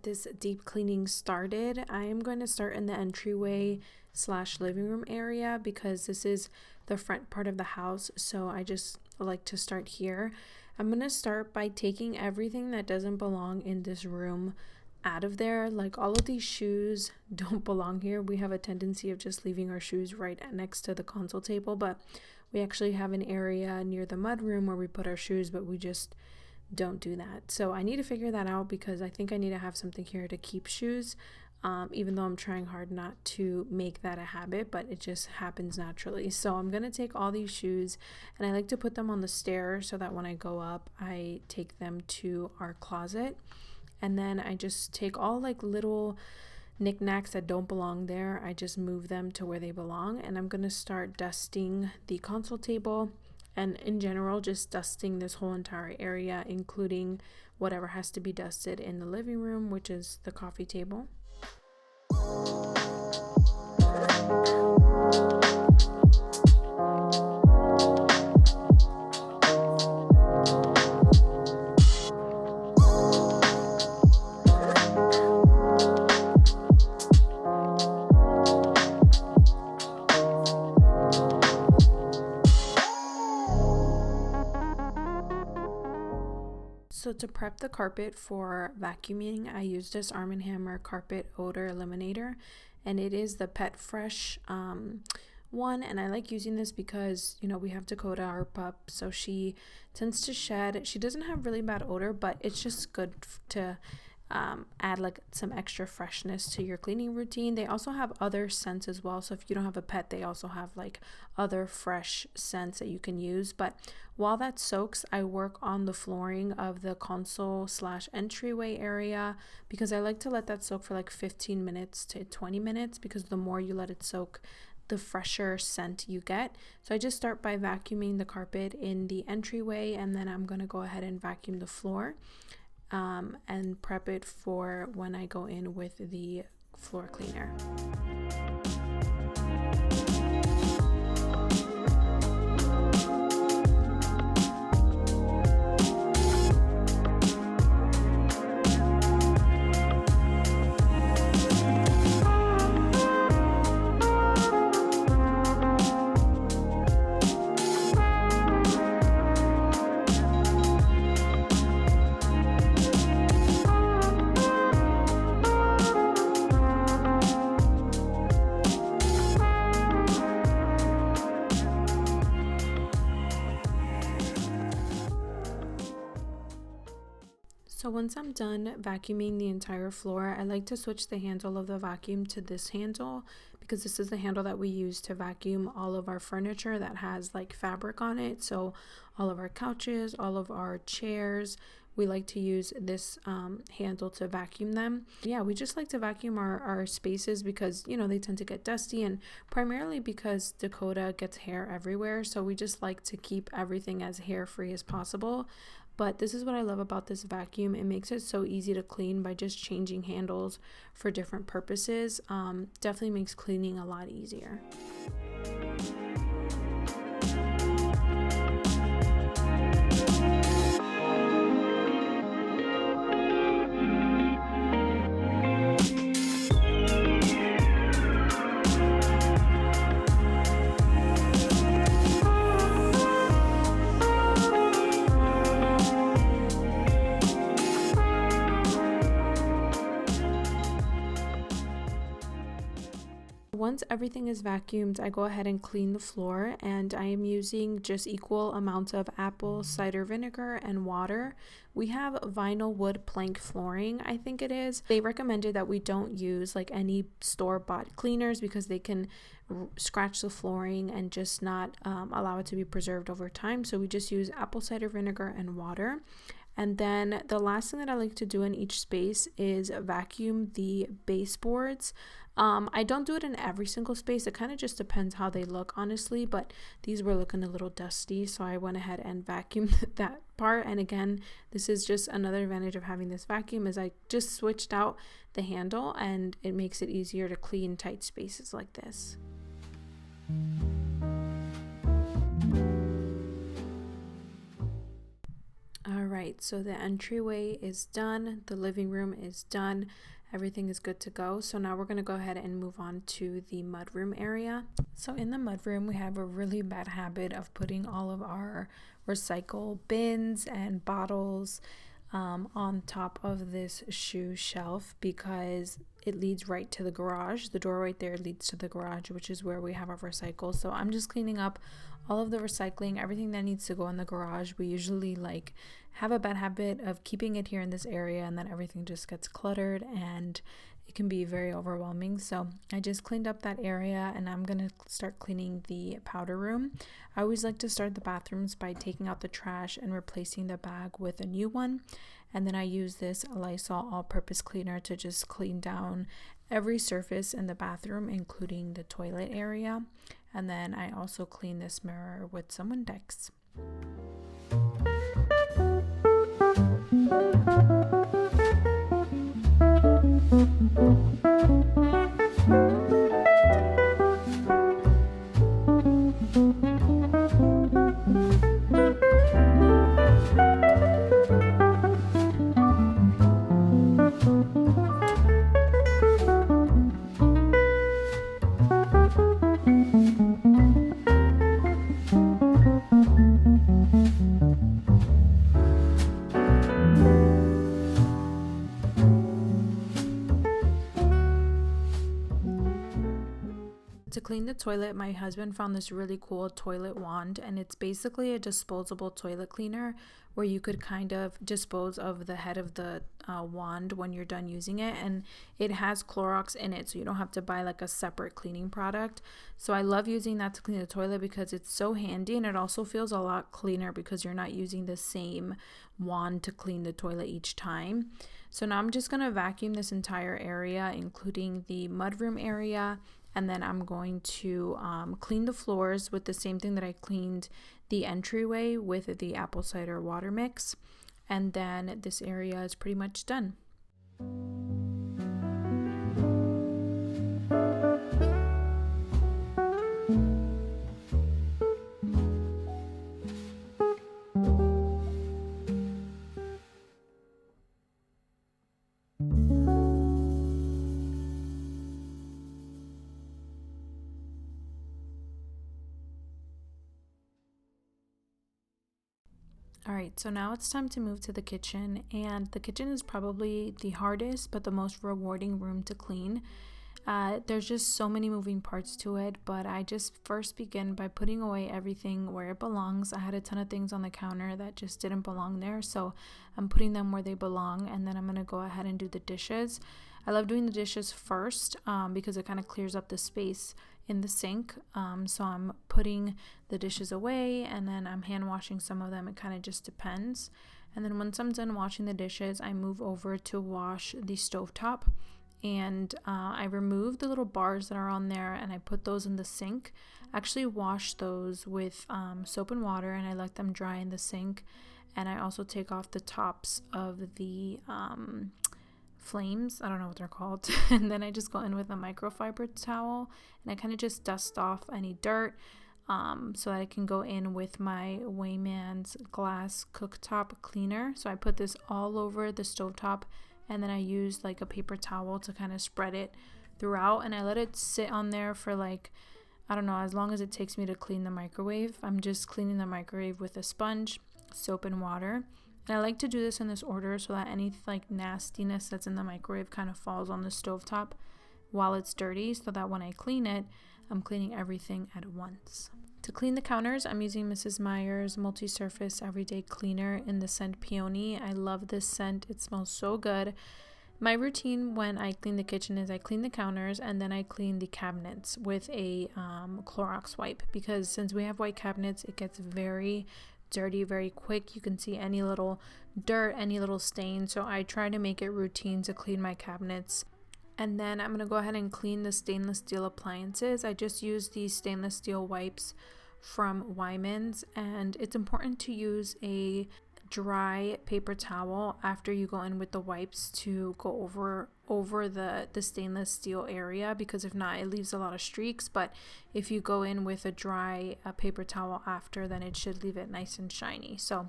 get this deep cleaning started, I am going to start in the entryway / living room area because this is the front part of the house. So I just like to start here. I'm going to start by taking everything that doesn't belong in this room out of there. Like all of these shoes don't belong here. We have a tendency of just leaving our shoes right next to the console table, but we actually have an area near the mudroom where we put our shoes, but we just don't do that. So I need to figure that out because I think I need to have something here to keep shoes, even though I'm trying hard not to make that a habit, but it just happens naturally. So I'm going to take all these shoes and I like to put them on the stairs so that when I go up, I take them to our closet. And then I just take all like little knickknacks that don't belong there. I just move them to where they belong. And I'm going to start dusting the console table and in general, just dusting this whole entire area, including whatever has to be dusted in the living room, which is the coffee table. So to prep the carpet for vacuuming, I use this Arm & Hammer carpet odor eliminator, and it is the Pet Fresh one. And I like using this because, you know, we have Dakota, our pup, so she tends to shed. She doesn't have really bad odor, but it's just good to add like some extra freshness to your cleaning routine. They also have other scents as well, so if you don't have a pet, they also have like other fresh scents that you can use. But while that soaks, I work on the flooring of the console / entryway area because I like to let that soak for like 15 minutes to 20 minutes because the more you let it soak, the fresher scent you get. So I just start by vacuuming the carpet in the entryway, and then I'm going to go ahead and vacuum the floor and prep it for when I go in with the floor cleaner. So once I'm done vacuuming the entire floor, I like to switch the handle of the vacuum to this handle because this is the handle that we use to vacuum all of our furniture that has like fabric on it. So all of our couches, all of our chairs, we like to use this handle to vacuum them. Yeah, we just like to vacuum our spaces because, you know, they tend to get dusty, and primarily because Dakota gets hair everywhere. So we just like to keep everything as hair free as possible. But this is what I love about this vacuum. It makes it so easy to clean by just changing handles for different purposes. Definitely makes cleaning a lot easier. Once everything is vacuumed, I go ahead and clean the floor, and I am using just equal amounts of apple cider vinegar and water. We have vinyl wood plank flooring, I think it is. They recommended that we don't use like any store-bought cleaners because they can scratch the flooring and just not allow it to be preserved over time. So we just use apple cider vinegar and water. And then the last thing that I like to do in each space is vacuum the baseboards. I don't do it in every single space. It kind of just depends how they look, honestly, but these were looking a little dusty, so I went ahead and vacuumed that part. And again, this is just another advantage of having this vacuum is I just switched out the handle and it makes it easier to clean tight spaces like this. All Alright, so the entryway is done, the living room is done, everything is good to go. So now we're going to go ahead and move on to the mudroom area. So in the mudroom, we have a really bad habit of putting all of our recycle bins and bottles on top of this shoe shelf because it leads right to the garage. The door right there leads to the garage, which is where we have our recycles. So I'm just cleaning up all of the recycling, everything that needs to go in the garage. We usually have a bad habit of keeping it here in this area, and then everything just gets cluttered and it can be very overwhelming. So I just cleaned up that area, and I'm gonna start cleaning the powder room. I always like to start the bathrooms by taking out the trash and replacing the bag with a new one, and then I use this Lysol all-purpose cleaner to just clean down every surface in the bathroom, including the toilet area. And then I also clean this mirror with some Windex. To clean the toilet, my husband found this really cool toilet wand, and it's basically a disposable toilet cleaner where you could kind of dispose of the head of the wand when you're done using it, and it has Clorox in it, so you don't have to buy a separate cleaning product. So I love using that to clean the toilet because it's so handy, and it also feels a lot cleaner because you're not using the same wand to clean the toilet each time. So now I'm just going to vacuum this entire area, including the mudroom area. And then I'm going to clean the floors with the same thing that I cleaned the entryway with the apple cider water mix. And then this area is pretty much done. Alright, so now it's time to move to the kitchen, and the kitchen is probably the hardest but the most rewarding room to clean. There's just so many moving parts to it, but I just first begin by putting away everything where it belongs. I had a ton of things on the counter that just didn't belong there, so I'm putting them where they belong, and then I'm going to go ahead and do the dishes. I love doing the dishes first because it kind of clears up the space in the sink. So I'm putting the dishes away, and then I'm hand washing some of them. It kind of just depends. And then once I'm done washing the dishes, I move over to wash the stovetop, and I remove the little bars that are on there, and I put those in the sink. I actually wash those with soap and water, and I let them dry in the sink. And I also take off the tops of the flames, I don't know what they're called, and then I just go in with a microfiber towel, and I kind of just dust off any dirt so that I can go in with my Wayman's glass cooktop cleaner. So I put this all over the stovetop, and then I use a paper towel to kind of spread it throughout, and I let it sit on there for I don't know, as long as it takes me to clean the microwave. I'm just cleaning the microwave with a sponge, soap, and water. And I like to do this in this order so that any nastiness that's in the microwave kind of falls on the stovetop while it's dirty, so that when I clean it, I'm cleaning everything at once. To clean the counters, I'm using Mrs. Meyer's multi-surface everyday cleaner in the scent Peony. I love this scent. It smells so good. My routine when I clean the kitchen is I clean the counters, and then I clean the cabinets with a Clorox wipe, because since we have white cabinets, it gets very dirty very quick. You can see any little dirt, any little stain, so I try to make it routine to clean my cabinets. And then I'm going to go ahead and clean the stainless steel appliances. I just use these stainless steel wipes from Wyman's, and it's important to use a dry paper towel after you go in with the wipes to go over the stainless steel area, because if not, it leaves a lot of streaks. But if you go in with a dry paper towel after, then it should leave it nice and shiny. So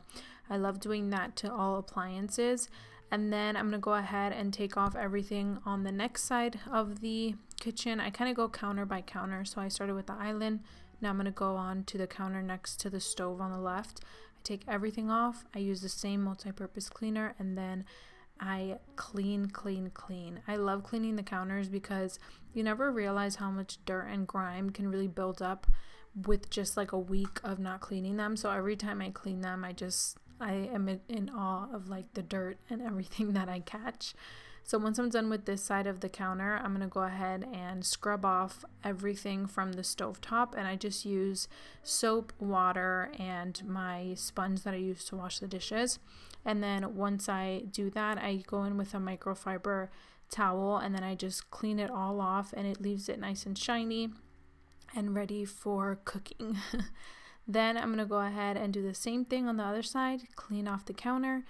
I love doing that to all appliances. And then I'm going to go ahead and take off everything on the next side of the kitchen. I kind of go counter by counter. So I started with the island. Now I'm going to go on to the counter next to the stove on the left. I take everything off. I use the same multi-purpose cleaner, and then I clean. I love cleaning the counters because you never realize how much dirt and grime can really build up with just like a week of not cleaning them. So every time I clean them, I am in awe of like the dirt and everything that I catch. So once I'm done with this side of the counter, I'm going to go ahead and scrub off everything from the stovetop, and I just use soap, water, and my sponge that I use to wash the dishes. And then once I do that, I go in with a microfiber towel, and then I just clean it all off, and it leaves it nice and shiny and ready for cooking. Then I'm going to go ahead and do the same thing on the other side, clean off the counter,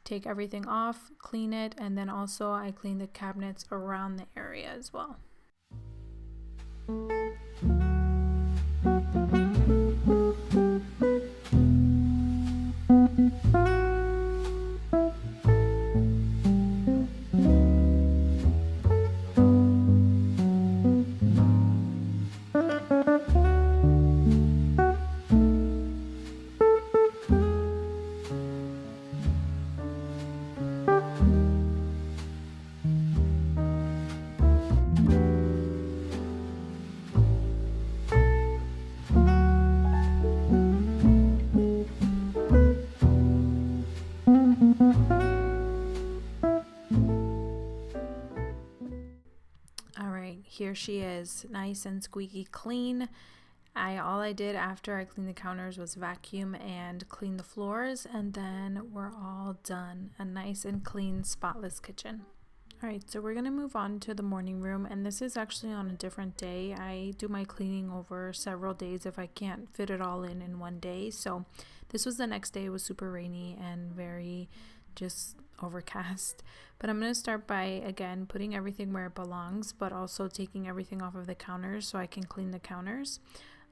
take everything off, clean it, and then also I clean the cabinets around the area as well. Here she is, nice and squeaky clean. All I did after I cleaned the counters was vacuum and clean the floors, and then we're all done. A nice and clean, spotless kitchen. Alright, so we're going to move on to the morning room, and this is actually on a different day. I do my cleaning over several days if I can't fit it all in one day. So this was the next day. It was super rainy and very just overcast. But I'm going to start by, again, putting everything where it belongs, but also taking everything off of the counters so I can clean the counters.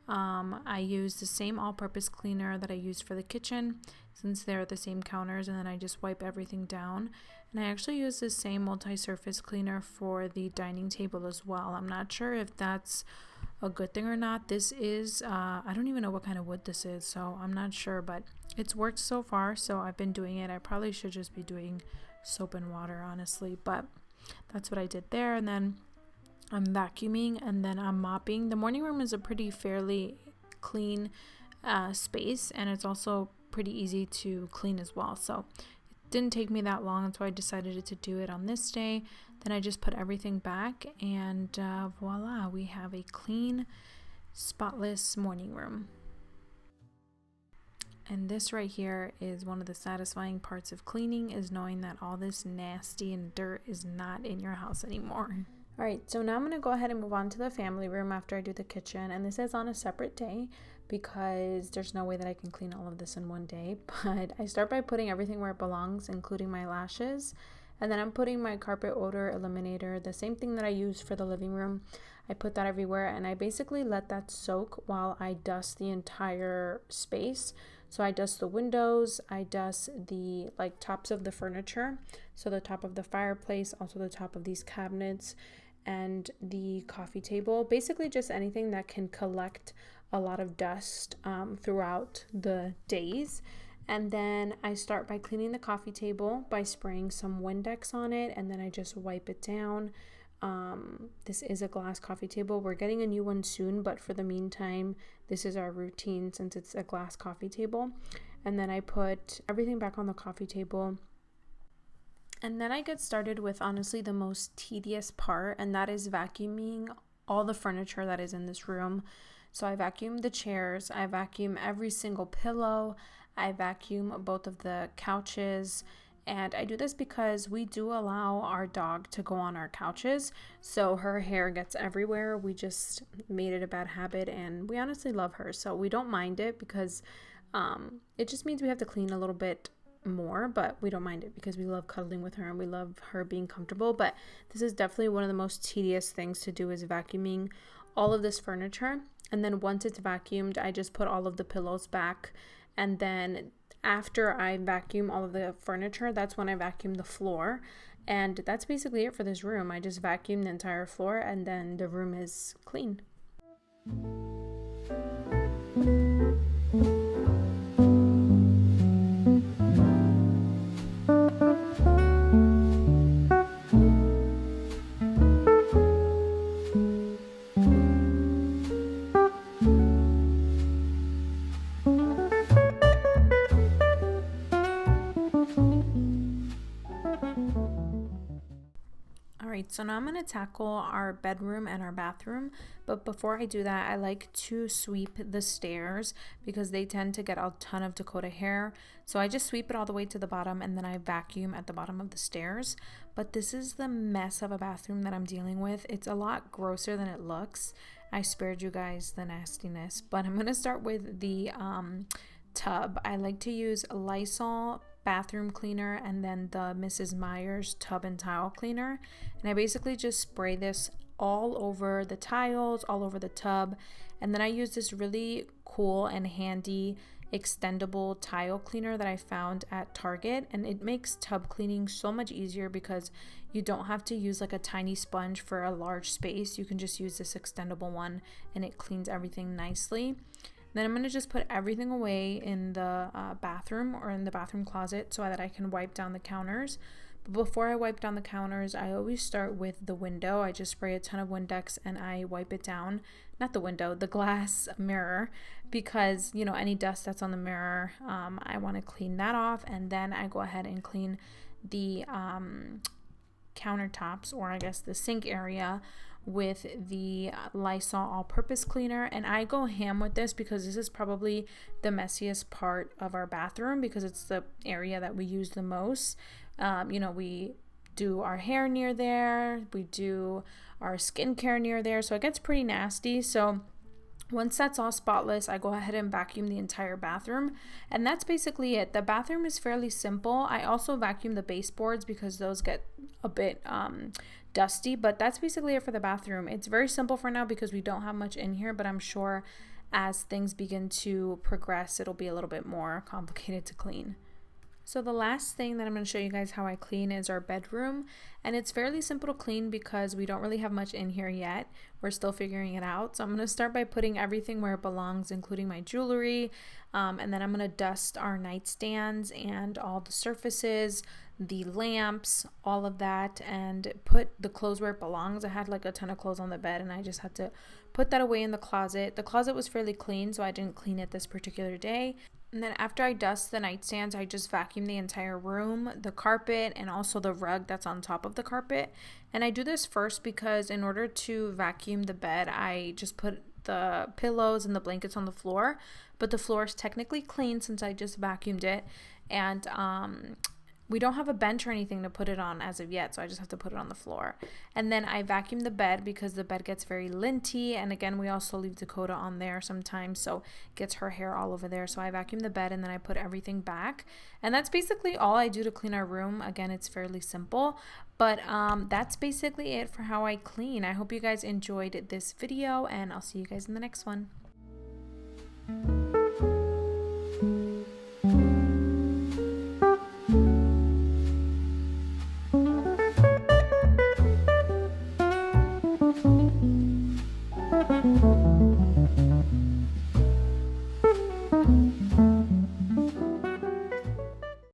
I use the same all-purpose cleaner that I used for the kitchen, since they're the same counters, and then I just wipe everything down. And I actually use the same multi-surface cleaner for the dining table as well. I'm not sure if that's a good thing or not. This is, I don't even know what kind of wood this is, so I'm not sure, but it's worked so far, so I've been doing it. I probably should just be doing soap and water, honestly, but that's what I did there. And then I'm vacuuming, and then I'm mopping. The morning room is a pretty fairly clean space, and it's also pretty easy to clean as well, so it didn't take me that long, and so I decided to do it on this day. Then I just put everything back, and voila, we have a clean, spotless morning room. And this right here is one of the satisfying parts of cleaning, is knowing that all this nasty and dirt is not in your house anymore. Alright, so now I'm going to go ahead and move on to the family room after I do the kitchen, and this is on a separate day because there's no way that I can clean all of this in one day. But I start by putting everything where it belongs, including my lashes, and then I'm putting my carpet odor eliminator, the same thing that I used for the living room. I put that everywhere, and I basically let that soak while I dust the entire space. So I dust the windows, I dust the tops of the furniture, so the top of the fireplace, also the top of these cabinets, and the coffee table. Basically just anything that can collect a lot of dust throughout the days. And then I start by cleaning the coffee table by spraying some Windex on it, and then I just wipe it down. This is a glass coffee table. We're getting a new one soon, but for the meantime, this is our routine since it's a glass coffee table. And then I put everything back on the coffee table. And then I get started with honestly the most tedious part, and that is vacuuming all the furniture that is in this room. So I vacuum the chairs, I vacuum every single pillow, I vacuum both of the couches. And I do this because we do allow our dog to go on our couches, so her hair gets everywhere. We just made it a bad habit, and we honestly love her, so we don't mind it because it just means we have to clean a little bit more, but we don't mind it because we love cuddling with her and we love her being comfortable. But this is definitely one of the most tedious things to do, is vacuuming all of this furniture. And then once it's vacuumed, I just put all of the pillows back, and then after I vacuum all of the furniture, that's when I vacuum the floor. And that's basically it for this room. I just vacuum the entire floor and then the room is clean. Alright, so now I'm going to tackle our bedroom and our bathroom, but before I do that, I like to sweep the stairs because they tend to get a ton of Dakota hair. So I just sweep it all the way to the bottom and then I vacuum at the bottom of the stairs. But this is the mess of a bathroom that I'm dealing with. It's a lot grosser than it looks. I spared you guys the nastiness, but I'm going to start with the tub. I like to use Lysol bathroom cleaner and then the Mrs. Meyer's tub and tile cleaner, and I basically just spray this all over the tiles, all over the tub, and then I use this really cool and handy extendable tile cleaner that I found at Target, and it makes tub cleaning so much easier because you don't have to use like a tiny sponge for a large space. You can just use this extendable one and it cleans everything nicely. Then I'm going to just put everything away in the bathroom or in the bathroom closet so that I can wipe down the counters. But before I wipe down the counters, I always start with the window. I just spray a ton of Windex and I wipe it down. Not the window, the glass mirror, because, you know, any dust that's on the mirror, I want to clean that off. And then I go ahead and clean the countertops, or I guess the sink area, with the Lysol all-purpose cleaner. And I go ham with this because this is probably the messiest part of our bathroom because it's the area that we use the most. You know, we do our hair near there, we do our skincare near there, so it gets pretty nasty. So once that's all spotless, I go ahead and vacuum the entire bathroom, and that's basically it. The bathroom is fairly simple. I also vacuum the baseboards because those get a bit dusty, but that's basically it for the bathroom. It's very simple for now because we don't have much in here, but I'm sure as things begin to progress, it'll be a little bit more complicated to clean. So the last thing that I'm going to show you guys how I clean is our bedroom, and it's fairly simple to clean because we don't really have much in here yet. We're still figuring it out. So I'm going to start by putting everything where it belongs, including my jewelry, and then I'm going to dust our nightstands and all the surfaces, the lamps, all of that, and put the clothes where it belongs. I had like a ton of clothes on the bed and I just had to put that away in the closet. The closet was fairly clean, so I didn't clean it this particular day. And then after I dust the nightstands, I just vacuum the entire room, the carpet, and also the rug that's on top of the carpet. And I do this first because in order to vacuum the bed, I just put the pillows and the blankets on the floor. But the floor is technically clean since I just vacuumed it. And we don't have a bench or anything to put it on as of yet, so I just have to put it on the floor. And then I vacuum the bed because the bed gets very linty, and again, we also leave Dakota on there sometimes, so it gets her hair all over there. So I vacuum the bed and then I put everything back, and that's basically all I do to clean our room. Again, it's fairly simple, but that's basically it for how I clean. I hope you guys enjoyed this video, and I'll see you guys in the next one.